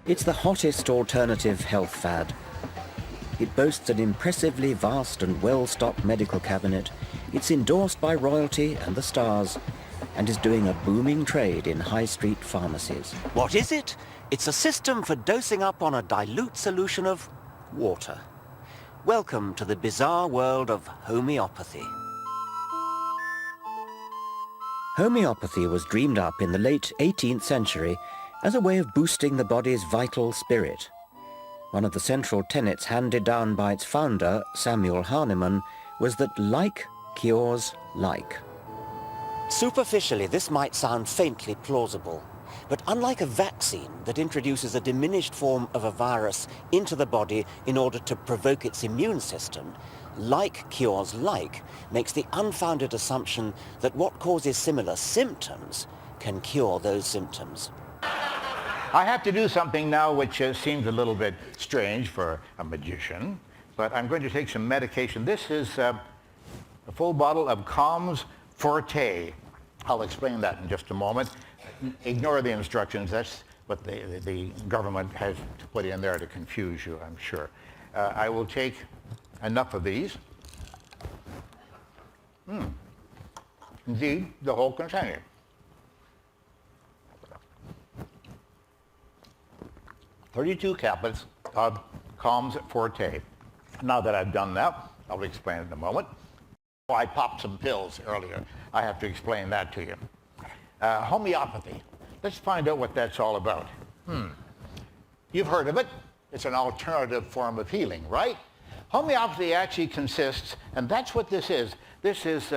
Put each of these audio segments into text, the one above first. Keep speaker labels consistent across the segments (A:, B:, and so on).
A: It's the hottest alternative health fad. It boasts an impressively vast and well-stocked medical cabinet. It's endorsed by royalty and the stars, and is doing a booming trade in high street pharmacies. What is it? It's a system for dosing up on a dilute solution of water. Welcome to the bizarre world of homeopathy. Homeopathy was dreamed up in the late 18th century as a way of boosting the body's vital spirit. One of the central tenets handed down by its founder, Samuel Hahnemann, was that like cures like. Superficially, this might sound faintly plausible, but unlike a vaccine that introduces a diminished form of a virus into the body in order to provoke its immune system, like cures like makes the unfounded assumption that what causes similar symptoms can cure those symptoms.
B: I have to do something now which seems a little bit strange for a magician, but I'm going to take some medication. This is a full bottle of Calms Forte. I'll explain that in just a moment. Ignore the instructions. That's what the government has to put in there to confuse you, I'm sure. I will take enough of these. Indeed, the whole container. "32 caplets of Calms Forte." Now that I've done that, I'll explain it in a moment. Oh, I popped some pills earlier. I have to explain that to you. Homeopathy. Let's find out what that's all about. You've heard of it. It's an alternative form of healing, right? Homeopathy actually consists, and that's what this is. This is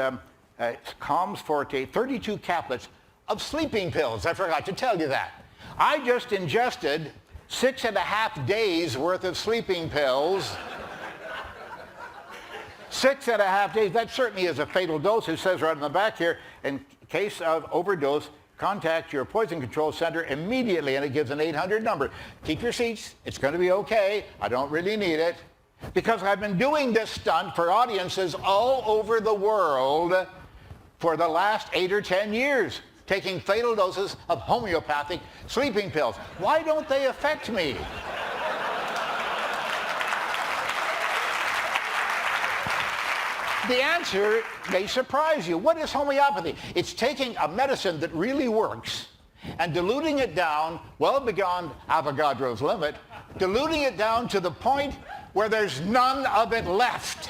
B: Calms Forte, 32 caplets of sleeping pills. I forgot to tell you that. I just ingested 6.5 days worth of sleeping pills. 6.5 days, that certainly is a fatal dose. It says right on the back here, in case of overdose, contact your poison control center immediately, and it gives an 800 number. Keep your seats, it's going to be okay. I don't really need it. Because I've been doing this stunt for audiences all over the world for the last 8 or 10 years, taking fatal doses of homeopathic sleeping pills. Why don't they affect me? The answer may surprise you. What is homeopathy? It's taking a medicine that really works and diluting it down, well beyond Avogadro's limit, diluting it down to the point where there's none of it left.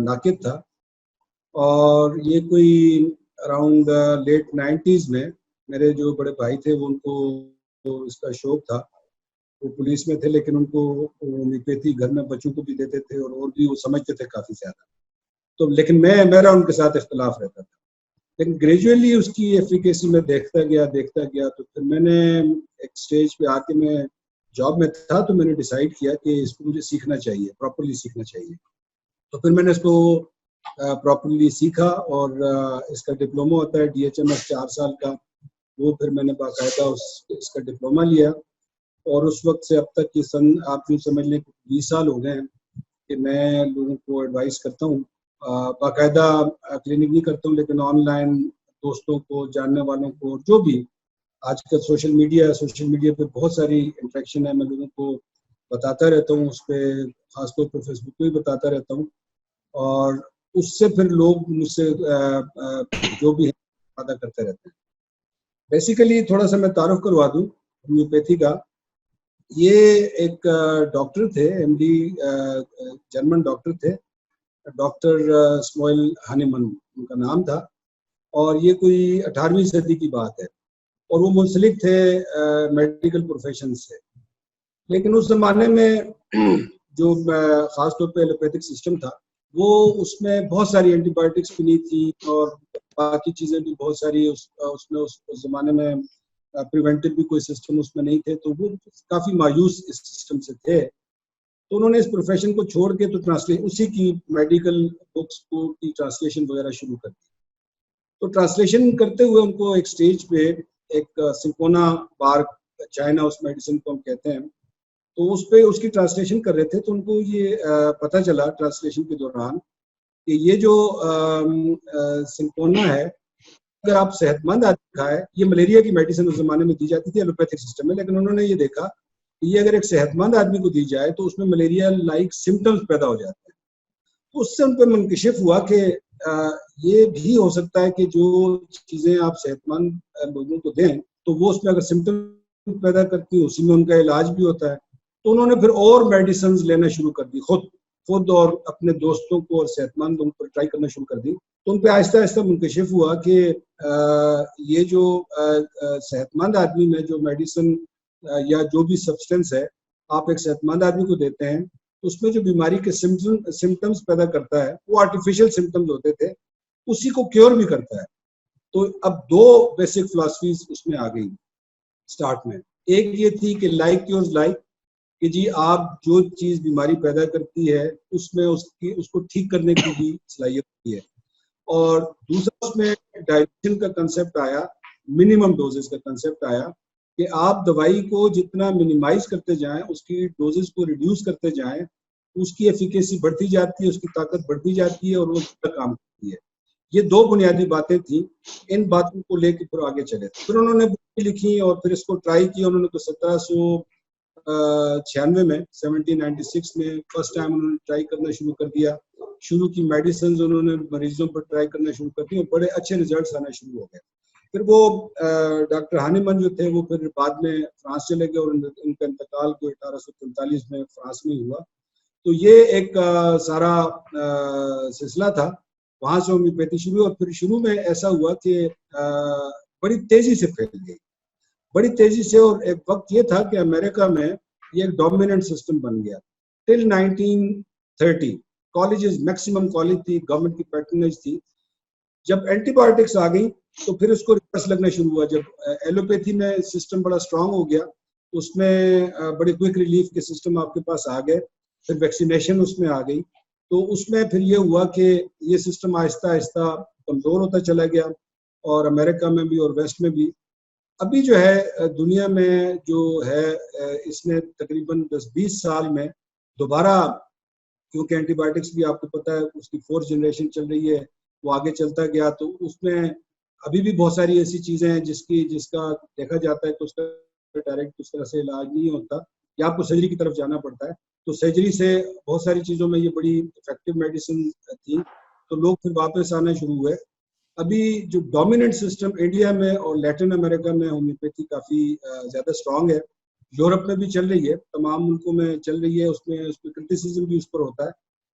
C: ناقد تھا، اور یہ کوئی around late 90s میں میرے جو بڑے بھائی تھے وہ ان کو اس کا شوق تھا، وہ پولیس میں تھے لیکن ان کو ہومیوپیتھی گھر میں بچوں کو بھی دیتے تھے اور بھی وہ سمجھتے تھے کافی زیادہ. تو لیکن میرا ان کے ساتھ اختلاف رہتا تھا. لیکن گریجولی اس کی ایفیکیسی میں دیکھتا گیا تو پھر میں نے ایک سٹیج پہ آ کے میں جاب میں تھا تو میں نے ڈیسائیڈ کیا کہ اس کو مجھے سیکھنا چاہیے، پراپرلی سیکھنا چاہیے. تو پھر میں نے اس کو پراپرلی سیکھا، اور اس کا ڈپلوما ہوتا ہے DHMS 4 سال کا، وہ پھر میں نے باقاعدہ اس کا ڈپلوما لیا. اور اس وقت سے اب تک کی آپ یوں سمجھ لیں 20 سال ہو گئے ہیں کہ میں لوگوں کو ایڈوائز کرتا ہوں. باقاعدہ کلینک نہیں کرتا ہوں لیکن آن لائن دوستوں کو، جاننے والوں کو، جو بھی آج کل سوشل میڈیا پہ بہت ساری انٹریکشن ہے، میں لوگوں کو بتاتا رہتا ہوں، اس پہ خاص طور پہ فیس بک پہ بھی بتاتا رہتا ہوں، اور اس سے پھر لوگ مجھ سے جو بھی ہے وعدہ کرتے رہتے ہیں. بیسیکلی تھوڑا سا میں تعارف کروا دوں ہومیوپیتھی کا. یہ ایک ڈاکٹر تھے، MD جرمن ڈاکٹر تھے، ڈاکٹر سموئل ہانیمن ان کا نام تھا، اور یہ کوئی 18ویں صدی کی بات ہے، اور وہ منسلک تھے میڈیکل پروفیشن سے. لیکن اس زمانے میں جو خاص طور پہ ایلوپیتھک سسٹم تھا، وہ اس میں بہت ساری اینٹی بایوٹکس بھی نہیں تھی، اور باقی چیزیں بھی بہت ساری اس زمانے میں پریونٹیو بھی کوئی سسٹم اس میں نہیں تھے، تو وہ کافی مایوس اس سسٹم سے تھے. تو انہوں نے اس پروفیشن کو چھوڑ کے تو اسی کی میڈیکل بکس کی ٹرانسلیشن وغیرہ شروع کر دی. تو ٹرانسلیشن کرتے ہوئے ان کو ایک سٹیج پہ ایک سنکونا پارک چائنا اس میڈیسن کو ہم کہتے ہیں، تو اس پہ اس کی ٹرانسلیشن کر رہے تھے. تو ان کو یہ پتہ چلا ٹرانسلیشن کے دوران کہ یہ جو سنکونا ہے، اگر آپ صحت مند آدمی کھائے، یہ ملیریا کی میڈیسن اس زمانے میں دی جاتی تھی ایلوپیتھک سسٹم میں، لیکن انہوں نے یہ دیکھا کہ یہ اگر ایک صحت مند آدمی کو دی جائے تو اس میں ملیریا لائک سمٹمز پیدا ہو جاتے ہیں. تو اس سے ان پہ منکشف ہوا کہ یہ بھی ہو سکتا ہے کہ جو چیزیں آپ صحت مند لوگوں کو دیں تو وہ اس میں اگر سمٹم پیدا کرتی ہیں، اسی میں ان کا علاج بھی ہوتا ہے. تو انہوں نے پھر اور میڈیسنز لینا شروع کر دی، خود اور اپنے دوستوں کو اور صحت مند ان پر ٹرائی کرنا شروع کر دی. تو ان پہ آہستہ آہستہ منکشف ہوا کہ یہ جو صحت مند آدمی میں جو میڈیسن یا جو بھی سبسٹنس ہے آپ ایک صحت مند آدمی کو دیتے ہیں، اس میں جو بیماری کے سمٹمز پیدا کرتا ہے وہ آرٹیفیشل سمٹمز ہوتے تھے، اسی کو کیور بھی کرتا ہے. تو اب 2 بیسک فلاسفیز اس میں آ گئی سٹارٹ میں. ایک یہ تھی کہ لائک کیورز لائک، کہ جی آپ جو چیز بیماری پیدا کرتی ہے اس میں اس کو ٹھیک کرنے کی بھی صلاحیت ہوتی ہے. اور دوسرا اس میں ڈائلیوشن کا کنسیپٹ آیا، منیمم ڈوزز کا کنسیپٹ آیا، کہ آپ دوائی کو جتنا منیمائز کرتے جائیں، اس کی ڈوزز کو ریڈیوس کرتے جائیں، اس کی ایفیکیسی بڑھتی جاتی ہے، اس کی طاقت بڑھتی جاتی ہے اور وہ کام کرتی ہے. یہ 2 بنیادی باتیں تھیں. ان باتوں کو لے کے پھر آگے چلے. پھر انہوں نے بک لکھی اور پھر اس کو ٹرائی کیا. انہوں نے 1796 میں 1796 میں فرسٹ ٹائم انہوں نے ٹرائی کرنا شروع کر دیا. شروع کی میڈیسنز انہوں نے مریضوں پر ٹرائی کرنا شروع کر دی اور بڑے اچھے ریزلٹس آنا شروع ہو گئے. پھر وہ ڈاکٹر ہانیمن جو تھے وہ پھر بعد میں فرانس چلے گئے اور ان کا انتقال کو 1843 میں فرانس میں ہوا. تو یہ ایک سارا سلسلہ تھا. وہاں سے ہومیوپیتھی شروع، اور پھر شروع میں ایسا ہوا کہ بڑی تیزی سے پھیل گئی، بڑی تیزی سے. اور ایک وقت یہ تھا کہ امریکہ میں یہ ایک ڈومیننٹ سسٹم بن گیا. ٹل 1930 کالجز، میکسیمم کالج تھی، گورنمنٹ کی پیٹرنیج تھی. جب اینٹی بایوٹکس آ گئی تو پھر اس کو ریورس لگنا شروع ہوا. جب ایلوپیتھی میں سسٹم بڑا اسٹرانگ ہو گیا، اس میں بڑی کوئک ریلیف کے سسٹم آپ کے پاس آ گئے، پھر ویکسینیشن اس میں آ گئی. تو اس میں پھر یہ ہوا کہ یہ سسٹم آہستہ آہستہ کمزور ہوتا چلا گیا، اور امریکہ میں بھی اور ویسٹ میں بھی. ابھی جو ہے دنیا میں جو ہے اس نے تقریباً 10-20 سال میں دوبارہ، کیونکہ اینٹی بایوٹکس بھی آپ کو پتہ ہے اس کی 4th جنریشن چل رہی ہے، وہ آگے چلتا گیا. تو اس میں ابھی بھی بہت ساری ایسی چیزیں ہیں جس کا دیکھا جاتا ہے کہ اس کا ڈائریکٹ اس طرح سے علاج نہیں ہوتا، یا آپ کو سرجری کی طرف جانا پڑتا ہے. تو سرجری سے بہت ساری چیزوں میں یہ بڑی افیکٹو میڈیسن تھی، تو لوگ پھر واپس آنا شروع ہوئے. ابھی جو ڈومیننٹ سسٹم انڈیا میں اور لیٹن امریکہ میں ہومیوپیتھی کافی زیادہ اسٹرانگ ہے. یورپ میں بھی چل رہی ہے، تمام ملکوں میں چل رہی ہے. اس میں کرٹیسزم بھی اس پر ہوتا ہے،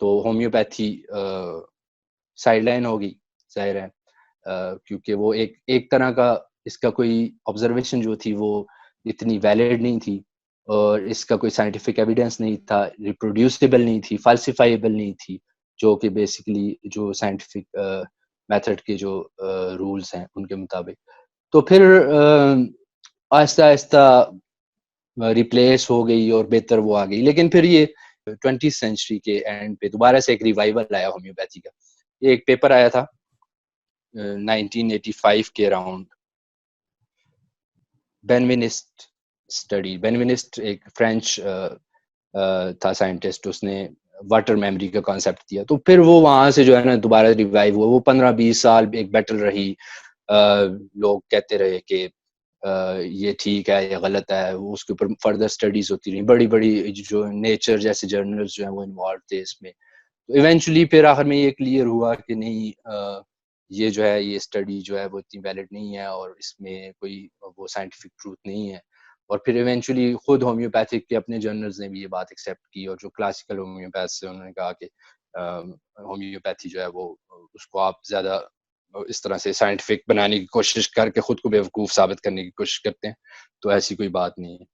D: تو ہومیوپیتھی سائڈ لائن ہوگی ظاہر ہے، کیونکہ وہ ایک طرح کا اس کا کوئی آبزرویشن جو تھی وہ اتنی ویلڈ نہیں تھی، اور اس کا کوئی سائنٹیفک ایویڈنس نہیں تھا، ریپروڈیوسیبل نہیں تھی، فالسیفائیبل نہیں تھی، جو کہ بیسیکلی جو سائنٹیفک میتھڈ کے جو رولز ہیں ان کے مطابق. تو پھر آہستہ آہستہ ریپلیس ہو گئی اور بہتر وہ آ گئی. لیکن پھر یہ 20th سینچری کے اینڈ پہ دوبارہ سے ایک ریوائول آیا ہومیوپیتھی کا. یہ ایک پیپر آیا تھا 1985 کے اراؤنڈ، بینوینسٹ اسٹڈی. بینوینسٹ ایک فرینچ تھا سائنٹسٹ، اس نے واٹر میموری کا کانسیپٹ دیا. تو پھر وہ وہاں سے جو ہے نا دوبارہ ریوائیو ہوا. وہ 15-20 سال ایک بیٹل رہی. لوگ کہتے رہے کہ یہ ٹھیک ہے، یہ غلط ہے. اس کے اوپر فردر اسٹڈیز ہوتی رہی. بڑی بڑی جو نیچر جیسے جرنلز جو ہیں وہ انوالو تھے اس میں. تو ایونچولی پھر آخر میں یہ کلیئر ہوا کہ نہیں، یہ جو ہے یہ اسٹڈی جو ہے وہ اتنی ویلڈ نہیں ہے، اور اس میں کوئی وہ سائنٹیفک ٹروتھ نہیں ہے. اور پھر ایونچولی خود ہومیوپیتھک کے اپنے جرنلز نے بھی یہ بات ایکسیپٹ کی، اور جو کلاسیکل ہومیوپیتھس ہیں انہوں نے کہا کہ ہومیوپیتھی جو ہے وہ اس کو آپ زیادہ اس طرح سے سائنٹیفک بنانے کی کوشش کر کے خود کو بیوقوف ثابت کرنے کی کوشش کرتے ہیں. تو ایسی کوئی بات نہیں ہے.